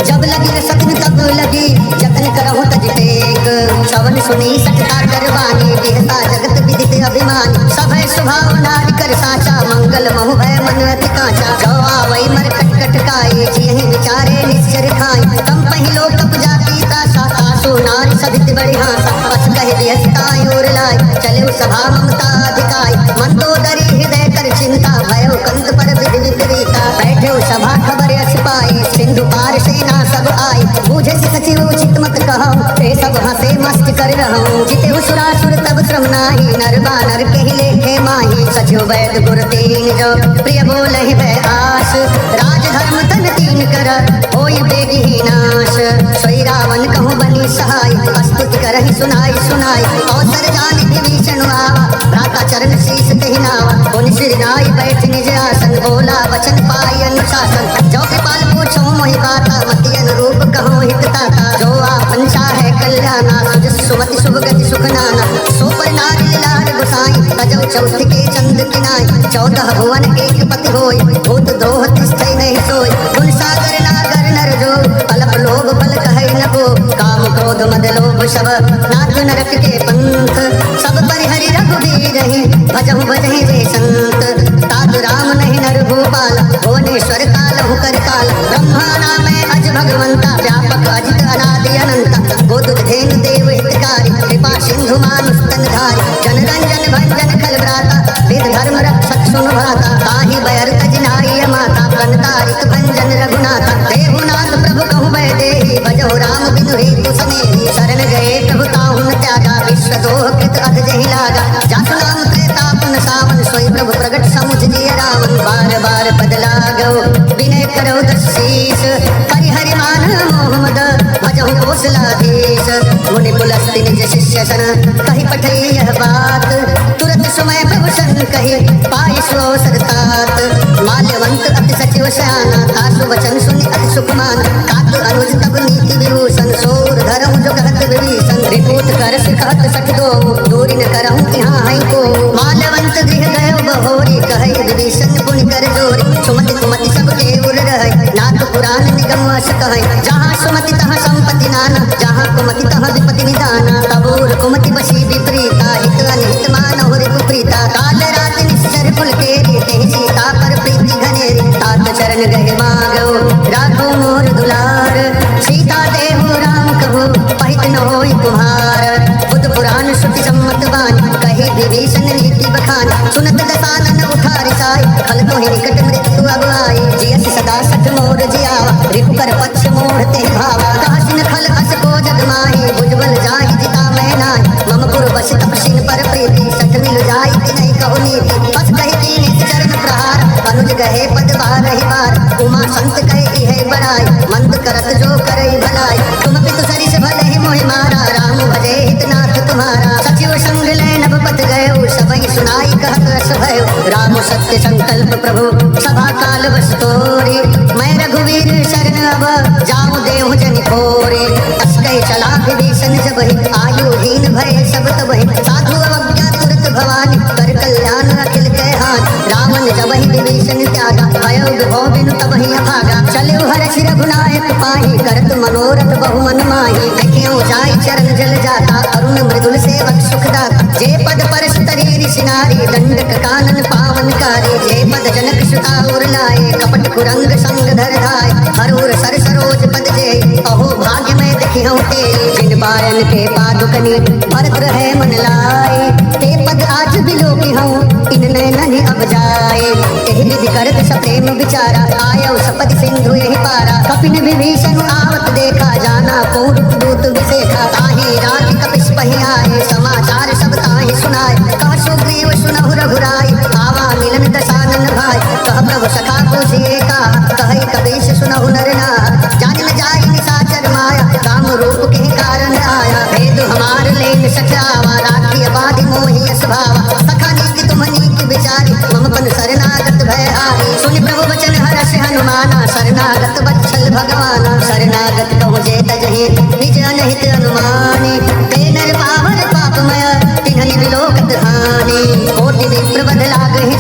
जब लगी न सतन तब लगी जतन करहु तज टेक श्रवण सुनी सटता करवानी बिहता जगत विदित अभिमानी सभय स्वभाव नारी कर साचा मंगल महु भय मन अति काचा जो आवै मर कट कट काए जिहि विचारे निश्चर खाए कम पहिलो कप जाती ता साता सो नारी सभित बड़ी हासा बस कहे व्यस्ताय और लाए चले सभा ममता अधिकाय मन तो डरी हृदय कर चिंता भयो कंत पर विधि विपरीता बैठे सभा खबर अस पाए सिंधु पार सेना सब आए बूझे सचिव उचित मत कहो ते सब हंसे मस्त कर रहो जिते सुरासुर तब श्रम नाही नर बानर के ही लेखे माही सचिव वैद गुर तीन जो प्रिय बोलहि भय आस राज धर्म तन तीन कर होई बेगी नाश सोई रावण कहूँ बनी सहाय स्तुति करहि सुनाई सुनाई अवसर जानि विभीषण आवा भ्राता चरण शीस कहि नावा पुनि सिर नाई बैठ निज आसन बोला वचन पाई अनुशासन जो कृपाल पूछो मोहि बाता मति अनुरूप कहो हित ताता जो आपन चाहे कल्याणा सुजस सुमति शुभ गति सुख नाना सो पर नारी लाल गुसाई तजौ चौथ के चंद किनाई 14 भुवन एक पति होय भूत द्रोह तिष्ठै नहीं सोय गुण सागर नागर नर जो पलप लोभ पल कहै न को काम क्रोध मद लोभ सब नाथ नरक के पंथ सब परिहरि रघुबीर रही भजहु भजहि जे संत तात राम नहीं नर भूपाल भुवनेश्वर कालहु कर काल ब्रह्मा नाम अज भगवंता व्यापक अजित अनादि अनंता गोदुक धेनु देव हितकारी कृपा सिंधु मानुष तनधारी जन रंजन भंजन खल भ्राता वेद धर्म रक्षक सुन भ्राता ताहि बयर तजनाई माता प्रणतारिक भंजन रघुनाथा देहुनाथ प्रभु कहु भय देहि भजो राम बिनु हेतु सनेहि शरण गए प्रभु ताहु न त्यागा विश्व दोह कृत अध जहि लागा जातु नाम प्रेतापन सावन सोई प्रभु प्रगट समुझ दिए रावण बार बार पद लागो विनय करो दशीष परिहरि मान मोहम्मद भजहु कौशलाधीश मुनि पुलस्ति निज शिष्य सन कहि पठै यह बात तुरंत समय प्रभु सन कहि पाई सो सरतात माल्यवंत अति सचिव श्याना तासु वचन सुनि अति सुख मान कात अनुज तब नीति विभूषण सोर धरम जो कहत विभीषण रिपोर्ट कर सिखत सठ दो दूरी न करहु यहाँ है को माल्यवंत गृह गयो बहोरी कहे विभीषण पुनि कर जोरी सुमति कुमति सब के उर रहे नाथ पुराण निगम वश कहे जहाँ सुमति तहाँ संपत्ति नाना जहाँ कुमति तहाँ विपत्ति निदाना तबोर कुमति बसी विपरीता हित अनिहित मानव रिपु प्रीता काल रात निश्चर फुल के रीते सीता पर प्रीति घनेरी तात चरण गहे मागो राखो मोर दुलार सीता देहु राम कहो पहित न होई तुम्हार बुद्ध पुराण श्रुति सम्मत बानी कहे विभीषण नीति बखानी सुनत दसानन उठारि साई खल तो ही निकट मृत्यु अब आई जियस सदा सठ मोर जियावा रिपु कर पक्ष मोर ते भावा कासिन खल अस को जग माही भुजबल जाहि जिता मैं नाहि मम पुर बस तपसिन पर प्रीति सठ मिल जाई कि नहीं कहो नीति बस कहि कीन चरण प्रहार अनुज गहे पद बार ही बार उमा संत कहे है बड़ाई मंद करत जो करे भलाई तुम पितु सरिस भले ही मोहि मारा राम भजे हितनाथ तुम्हारा सचिव संग ले नभ पत गयो सबहि सुनाई कहत रस भयो राम सत्य संकल्प प्रभु सभा काल बस तोरी मैं रघुवीर शरण अब जाऊं देहु जनि खोरी अस कहि चला विभीषण जबहि आयुहीन भय सब तबहि साधु अवज्ञा तुरत भवानी कर कल्याण अखिल के हाथ रावण जबहि विभीषण त्यागा भयो विभो बिनु तबहि अभागा चले हर शिर रघुनायक पाही करत मनोरथ बहु मन माही देखियो जाई चरण जल जाता अरुण मृदुल सेवक सुखदाता जे पद परस तरी ऋषि नारी दंडक कानन पावन कारी जे पद जनक सुता उर लाए कपट कुरंग संग धर धाय हरूर सर सरोज पद जे अहो भाग्य में देखियो ते जिन बायन के पादुकनी भरत रहे मन लाए ते पद आज बिलोकी हूँ इन नैनन अब जाए एहि विधि करत सप्रेम विचारा आयो सपद सिंधु यही पारा कपिन विभीषण आवत देखा जाना पूर्व दूत विशेखा ताहि राज कपिस पहि आए समाचार सब ताहि सुनाए कह सुग्रीव सुनहु रघुराई आवा मिलन दशानन भाई कह प्रभु सखा पूछिए का कहि कपीस सुनहु नर नार जान न जाई निशाचर माया काम रूप के कारण आया भेद हमार लेन सचावा राखी अबाधि मोहि स्वभावा सखा नीक तुम नीक विचारी मम पन शरणागत भय हारी सुन प्रभु वचन हर्ष हनुमाना शरणागत बत्सल भगवाना शरणागत कहु जे तजहि निज अनहित अनुमानी ते नर पावन पापमय तिन्हनि विलोकत हानि कोटि विप्र बद लागहि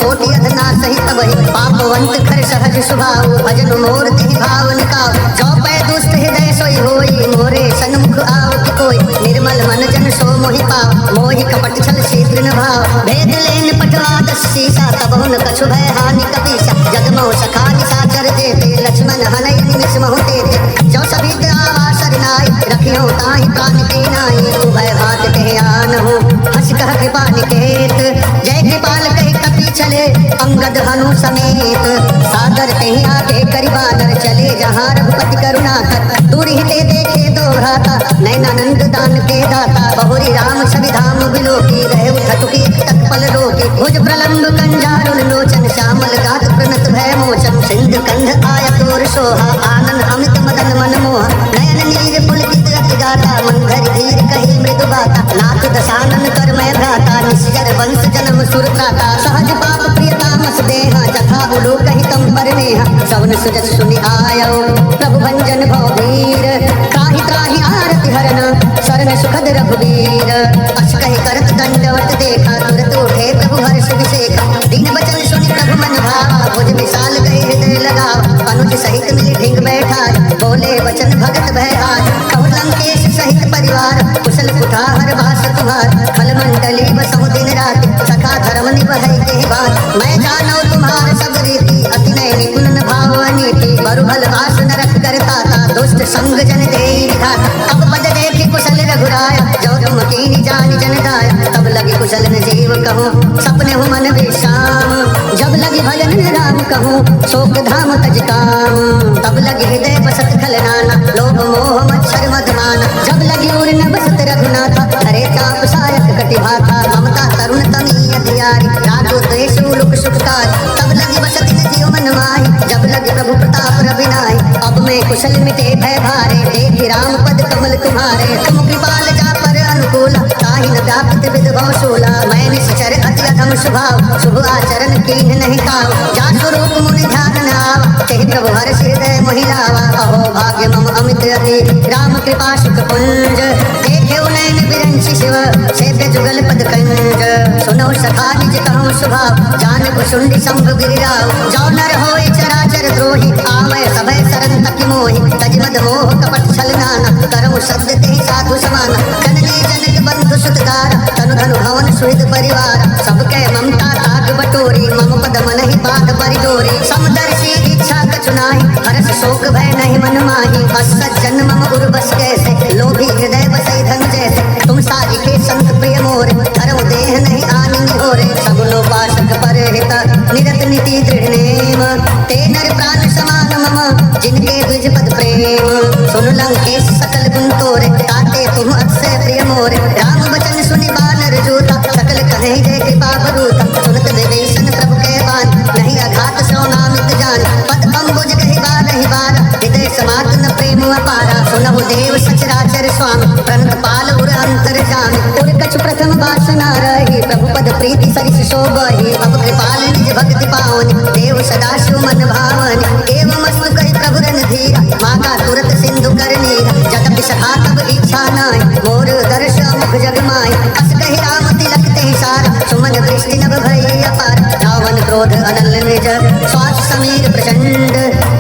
कोटि अधना सहित वही पापवंत खर सहज स्वभाव भजन मोर तिहि भाव निकाव जो पै दुष्ट हृदय सोई होई मोरे सन्मुख आवत कोई निर्मल मन जन सो मोहि पाव मोहि कपट छल शीघ्र न भाव भेद लेन पटवा दस सीसा तब हुन कछु भय हानि कपीसा जगमो सखा निशाचर देते लक्ष्मण हनय निमिष महु देते जो सभी आवासर नाई रखियो ताहि प्राण के नाई तू भय भात कहे आन हो हंस कह कृपा निकेत जय कृपाल कही कपि चले अंगद हनु समेत सागर कहीं आगे करिबानर चले जहाँ रघुपति करुणा कर दूर ही ते देखे दो भ्राता नैनानंद दान के दाता बहुरी राम छवि धाम बिलोकी रहे उठटुकी तत्पल रोकी भुज प्रलंब कंजारुल लोचन श्यामल गात प्रणत भय मोचन सिंध कंध आय तोर सोहा आनंद अमित मदन मन मोह नयन नीर पुलकित अति गाता मन भरि धीर कही मृदु बाता नाथ दशानन कर मैं भ्राता निश्चर वंश जन्म सुर त्राता सहज पाप प्रियता मस देहा जथा बुलो कही तम पर नेहा सवन सुजस सुनि आयो प्रभु भंजन भववीर त्राहि त्राहि आरति हरन शरण सुखद रघुवीर अस कहि करत दंडवत देखा तुरत उठे प्रभु हर्ष विषेका दीन बचन सुनि प्रभु मन भावा भुज विशाल कहि हृदय लगावा अनुज सहित मिली ढिंग बैठा बोले वचन भगत भयहार कहु लंकेश सहित परिवार कुशल कुठार भास तुम्हार खल मंडली बसहु दिन रात सखा धर्म निवहै के बात मैं जानो तुम्हार सब रीति अति नय निपुण भाव नीति बरु भल वास नरक करता था दुष्ट संग जन दे विधाता अब पद देखे कुशल रघुराया जो तुम कीनी जानि जन दाया तब लगे कुशल न जीव कहो सपने हो मन विश्राम जब लगे भजन राम कहो शोक धाम तज काम तब लगे हृदय बसत खलनाना लोभ मोह मच्छर मधमाना जब लगी उर न बसत रघुनाथा हरे ताप सायक कटिभाता ममता तरुण तमी अधियारी राजो द्वेष लोक सुखकारी तब लगी बसत जीव मन माही जब लगे प्रभु प्रताप रविनाई अब मैं कुशल मिटे भय भारे देख राम पद कमल तुम्हारे तुम कृपाल जा पर अनुकूल ताहि न व्यापित विधभव शूला मैं निश्चर अति अधम स्वभाव शुभ आचरण कीन नहीं खाओ जा स्वरूप मुनि ध्यान न आवा तेहि प्रभु हर्ष हृदय महिलावा अहो भाग्य मम अमित अति राम कृपा सुख पुंज देखे नयन बिरंचि शिव सेव्य जुगल पद कंज सुनो सखा निज कहूँ स्वभाव जान कुशुंडी संभ गिरिराव जो नर होय चराचर द्रोही आवय सभय सरन तकि मोहि तज मद मोह कपट छल नाना करम शब्द तेहि साधु समाना जननी जनक बंधु सुतदार तनु धनु भवन सुहृद परिवार सबके ममता ताक बटोरी मम पद मन ही बात परिडोरी समदर्शी इच्छा कछु नाहि हर्ष शोक भय नहीं मन माही असज्जन मम उर बस कैसे लोभी हृदय बसई धन जैसे तुम सारी के संत प्रिय मोरे धर्म देह नहीं आनि निहोरे सगुनो पाशक पर हित निरत नीति दृढ़ नेम ते नर प्राण समान मम जिनके द्विज पद प्रेम सुन लंकेश सकल गुण तोरे ताते तुम अक्षय प्रिय मोरे राम वचन सुनि बानर जोता सकल कन्है जय कृपा बरूता सुनत विभीषण प्रभु के बान नहीं अघात सो नामित जान पद अम्बुज कहि बार हृदय समात न प्रेम अपारा सुनहु देव सचराचर स्वामी प्रणत पाल उर अंतर जामी उर कछु प्रथम वासना रही प्रभु पद प्रीति सरिस शोभहि अब कृपाल निज भक्ति पावनि देव सदा शिव मन भावनि एवं मस्तु कहि प्रभु रन धीरा माता तुरत सिंधु कर नीरा जगत सखा तब इच्छा नाहि मोर दर्श मुख जग माहि अस कहि राम तिलक तेहि सारा सुमन दृष्टि नभ भई अपार रावण क्रोध अनल निज स्वास समीर प्रचंड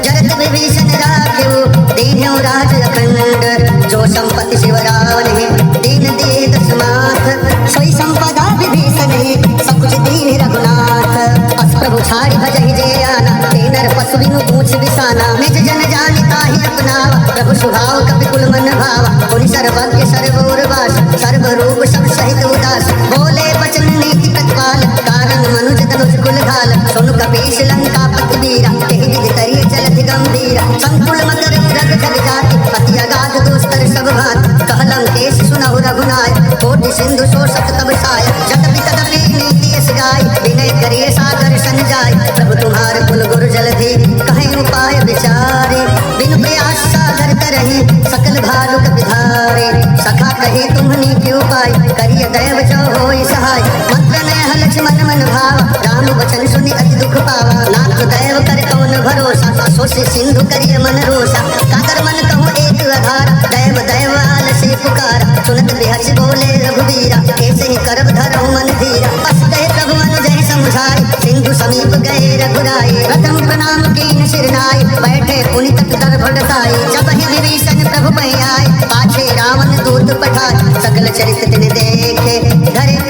जरत विभीषण राख्यो दीन्यो राज अखंड जो संपत्ति शिव रावण है दीन दिए दस माथ सोई संपदा विभीषण है सब कुछ दीन रघुनाथ अस प्रभु छाड़ी भजहि जे आना ते नर पशु बिनु पूछ बिसाना निज जन जानि ताहि अपनावा प्रभु स्वभाव कपि कुल मन भावा पुनि सर्वज्ञ सर्वोर वास सर्व रूप सब सहित उदास बोले वचन नीति प्रतिपाल कारण मनुज तनुज कुल घाल सुन कपीश लंका पति वीरा तेहि विधि करिय चलति गंभीरा संकुल मकर रग जग जाति अति अगाध दोस्तर सब भात कह लंकेश सुनहु रघुनाय कोटि सिंधु शोषक तब साय जतपि तदपि नीति यस गाय विनय करिय सागर सन जाय प्रभु तुम्हार कुल गुरु जलधि कहीं उपाय विचारे बिनु प्रयास सागर करहि सकल भालुक विधारे सखा कही तुम्हनी के उपाय करिय दैव जो होय सहाय मंत्र नय लक्ष्मण मन भाव राम वचन सुनि अति दुख पावा नाथ दैव कर कौन भरोसा सोच सिंधु करिय मन रोसा काकर मन कहूँ एक आधार दैव दैवाल से पुकारा सुनत बिहर्ष बोले रघुवीरा कैसे ही करब धरहु मन धीरा अस कहे प्रभु मन जय समझाई सिंधु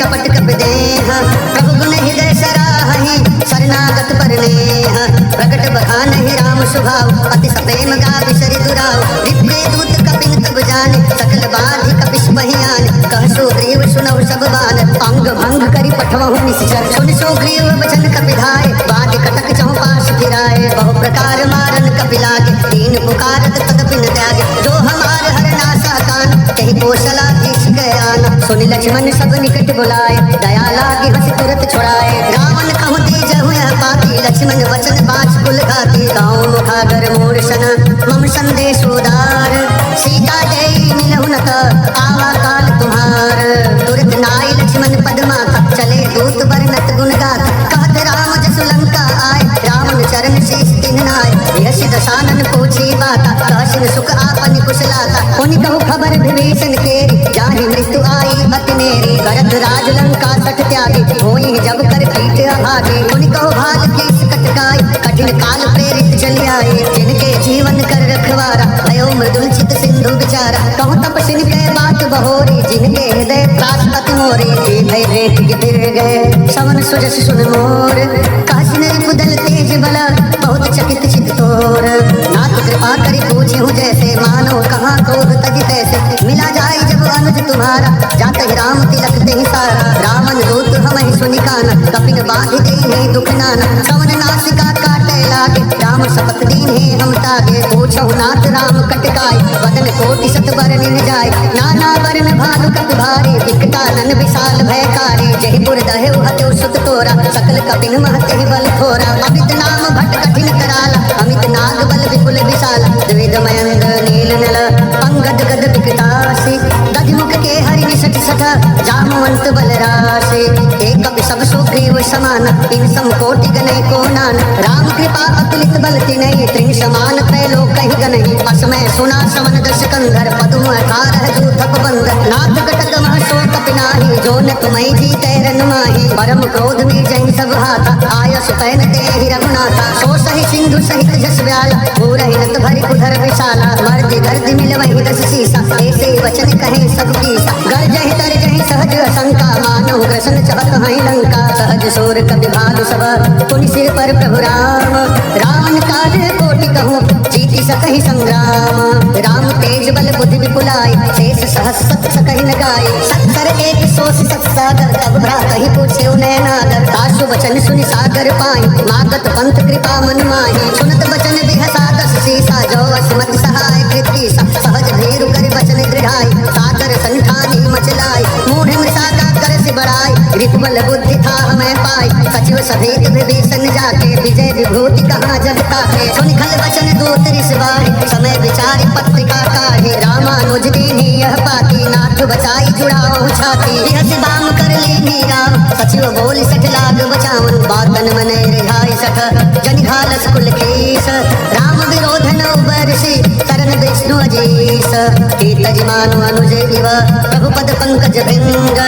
कपट कप देह प्रभु गुण हृदय सराहि शरणागत पर नेह प्रकट बखानहि राम स्वभाव अति सप्रेम गा बिसरि दुराव दिव्य दूत कपिन तब जाने सकल बाधि कपिस बहियान कह सुग्रीव सुनौ सब बान अंग भंग करि पठवहु निश्चर सुन सुग्रीव बचन कपिधाय बाध कटक चहु पास फिराए बहु प्रकार मारन कपि लागे दीन पुकारत तदपि न त्यागे जो हमार हरना सहकान कहि कौशलाधीश गयान सुनि लक्ष्मण सब निकट बुलाए दया लागे हंस तुरत छुड़ाए रावण कहु तेजहु यह पाती लक्ष्मण वचन बाच कुल घाती गाँव मुखागर मोर सना मम संदेश उदार सीता जय मिलहु न त आवा काल तुम्हार तुरत नाई लक्ष्मण पदमा चले दूत बरनत गुण गात कहत राम जसु लंका आए रावण चरण शीस तिन नाय यश दशानन पूछी बाता कहसिन सुख आपन कुशलाता उनि कहु खबर विभीषण केरी जाहि मृत्यु आई अति नेरी करत राज लंका सठ त्यागी होई जब कर पीठ अभागे उनि कहु भाल केस कटकाई कठिन काल प्रेरित चली आए जिनके जीवन कर रखवारा भयो मृदुल चित सिंधु विचारा कहु तपस्विन के बात बहोरी जिनके हृदय त्रास अति मोरी जी भय रेत गिर गए सवन सुजस सुन मोर काशी नरी कुदल तेज बल बहुत चकित चित तोर नाथ कृपा करी पूछे हूँ जैसे मानो कहाँ क्रोध तज तैसे मिला जाए जब अनुज तुम्हारा जाते ही राम तिलक दे सारा रावण दूत हम सुनि काना कपिन बांध दे दुख नाना सवन नासिका काटे लागे राम शपथ दीन हम तागे पूछो नाथ राम कटकाय वदन कोटि सत बरन जाय नाना वरण भानु कपि भारी विकटानन विशाल भयकारी जहि पुर दहेउ हतेउ सुत तोरा सकल कपिन महते बल थोरा अमित नाम भट कठिन कराला अमित नाग बल विपुल विशाला द्विविध मयंग नील नल अंगद गद विकटासी दधिमुख के हरि निसठ सठ जामवंत बल राशि एक कपि सब सुग्रीव समान इन सम कोटि गनय को नान राम कृपा अतुलित बल तिनहि त्रिन समान त्रैलो कहि गनहि असमय सुना समन दश कंधर पदुम 18 जूथक बंद नाथ कटक मह सो कपि नाही जो न तुमहि जीतै रन माही परम क्रोध में जहि सब हाथा आयस पैन देहि रघुनाथा सो सहि सिंधु सहित जस व्याला पूरहि नत भरि उधर विशाला मर्दि गर्दि मिलवहि दस सीसा ऐसे वचन कहे सब कीसा गर्जहि तरजहि सहज शंका मानो ग्रसन चहत हहि लंका सहज सोर कपि भालु सब पुनि सिर पर प्रभु राम रावण काज कोटि कहूँ जीति सकहि संग्राम राम तेज बल बुद्धि विपुलाई शेष सहस सत सकहि न गाय सत्तर एक सोस सत सागर तब भ्रातहि पूछे नयनागर तासु वचन सुनि सागर पाई मागत पंथ कृपा मन माही सुनत वचन बिहसा दस सीसा जो असमत सहाय कृतिसा सहज भीरु कर वचन दृढ़ाई सागर संठानी मचलाई मूढ़ मृषा का कर से बढ़ाई रिपुबल बुद्धि था मैं पाई सचिव सभेत विभीषण जाके विजय विभूति कहाँ जग ताके सुन खल वचन दूत रिसवाए समय विचार पत्रिका काहे रामानुज दीनी यह पाती नाथ बचाई जुड़ाओ छाती यह बाम कर ली राम सचिव बोल सठ लाग बचावन बातन मन रिहाई सठ जन घालस कुल केस राम विरोध न बरसी शरण विष्णु अजीस कीर्तज मानु अनुज इव प्रभु पद पंकज भृंग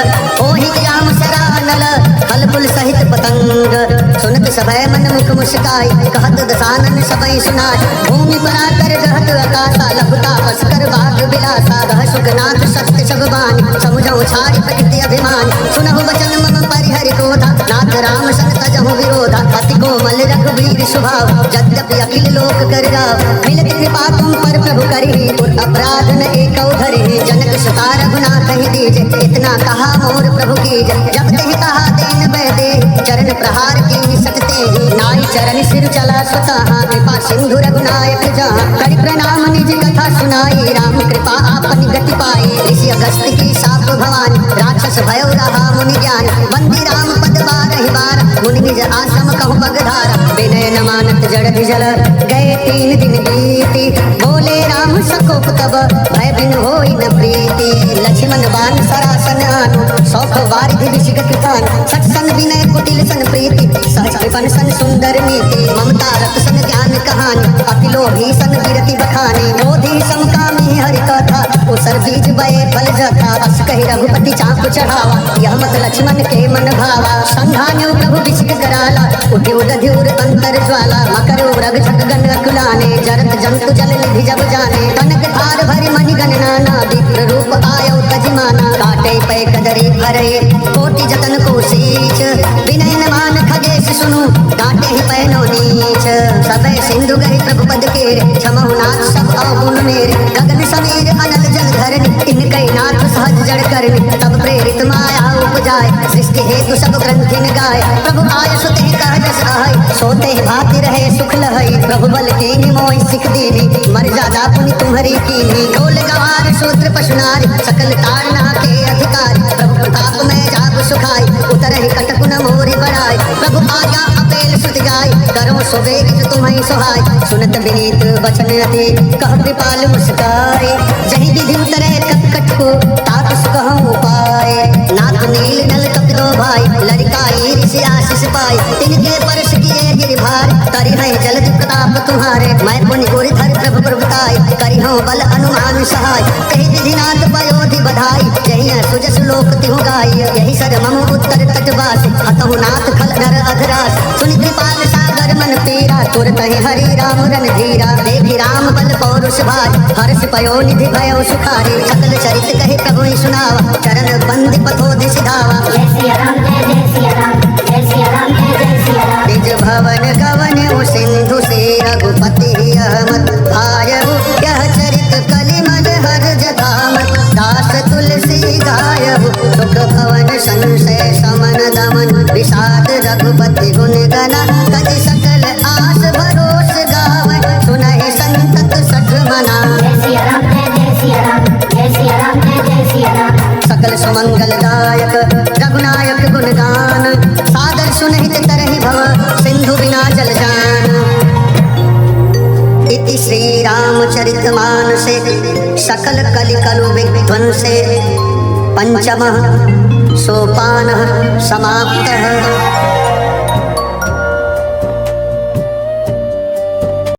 ओहि राम सरानल फल पुल सहित पतंग सुनत सभय मन मुख मुस्काई कहत दसानन सबई सुनाई भूमि परा कर रहत आकाशा लघुता बस कर भाग विलासा कह सुखनाथ सत्य सब बानी समुझौ छाड़ी प्रकृति अभिमान सुनहु वचन मम परिहरि क्रोधा नाथ राम सन तजहु विरोधा अति कोमल रघुवीर स्वभाव यद्यपि अखिल लोक कर गाव मिलत कृपा तुम पर प्रभु करिहि और अपराध न एकौ धरिहि जनक सुता रघुनाथ ही दीजे इतना कहा मोर प्रभु कीजे जब ते कहा देन बहदे चरण प्रहार की सकते ही नाई चरण सिर चला स्वतः कृपा सिंधु रघुनायक जहाँ करि प्रणाम निज कथा सुनाई राम कृपा आपन गति पाई ऋषि अगस्त की साप भवानी राक्षस भयो रहा मुनि ज्ञान बंदी राम पद बारहि बार मुनि निज आश्रम कहु बगधारा विनय न मानत जड़ भिजल गए 3 दिन बीती बोले राम सकोप तब भय बिन होई न प्रीति लक्ष्मण बान सरासन आनु सौख वारिधि विशिख कृपान सत्सन विनय कुटिल सन प्रीति सहज कृपन सन सुंदर नीति ममता रत सन ज्ञान कहानी अकिलो भीषण विरति बखानी क्रोधी समकामी हरि कथा उसर बीज बये फल जथा अस कहि रघुपति चाप चढ़ावा, यह मत लक्ष्मण के मन भावा। संघान्यो प्रभु विषिक कराला, उद्युर ध्युर अंतर ज्वाला। मकर उरग छक गण अकुलाने, जरत जंतु जल निधि जब जाने। कनक धार भरि मणि गण नाना, विप्र रूप आयो तजिमाना। काटे पै कदरी भरे, कोटि जतन को शीच। विनय न मान खगेश सुनु, काटे ही पैनो नीच। सबे सिंधु गहि प्रभु पद केरे, क्षमहु नाथ सब अवगुण मेरे। गगन समीर अनल जल धरनि, इनकै नाथ सहज जड़ करनि। तब प्रेरित माया उपजाय, सृष्टि हेतु सब ग्रंथि में गाय। प्रभु आय सुते कह जस आय, सोते भाति रहे सुख लहई। प्रभु बल कीनि मोहि सिख दीनी, मर्यादा पुनि तुम्हरी कीनी। ढोल गवार शूद्र पशु नारी, सकल तारना के अधिकारी। प्रभु प्रताप में जाग सुखाई, उतरहि कटकु न मोरि बड़ाई। प्रभु आज्ञा अपेल सुत जाय, करो सुबेग तुम्हें सुहाय। सुनत विनीत वचन अति, कह कृपाल मुस्काए। जहि विधि उतरे कटकट को, तात सुकहु उपाय। नाथ नील नल कपिलो भाई, लड़काई ऋषि आशीष पाई। तिनके परश किए गिरभार, करि है जलद प्रताप तुम्हारे। मैं पुनि गुरि धर प्रभु प्रभुताई, करि हूँ बल अनुमान सहाय। कहि विधिनाथ पयोधि बधाई, जहि सुजस लोक तिहु गाई। यही सर मम उत्तर तटवास, हतहु नाथ खल नर अधरास। सुनि कृपाल सागर मन पीरा, तुरत ही हरि राम रन धीरा। देवी राम बल पौरुष भाज, हर्ष पयो निधि भयो सुखारी। सकल चरित कहे प्रभु सुनावा, चरण बंदी पथोधि सिधावा। जय सिया राम जय सिया राम, जय सिया राम जय सिया राम। निज भवन गवन सिंधु से, रघुपति अहमद भायहु। यह चरित कलिमल हर्ष धाम, दास तुलसी गायहु। सुख भवन संशय समन दमन, विषाद रघुपति गुण गना। कति सकल आस भरोस गावै, सुनहि संतत सठ मना। जय सिया राम जय सिया राम, जय सिया राम जय सिया राम। सकल सुमंगलदायक रघुनायक गुणगान, सादर सुनहित तरहि भव, सिंधु बिना जल जान। इति श्री रामचरितमानसे, सकल कलिकलु विध्वंसे। पंचमः सोपानः समाप्तः।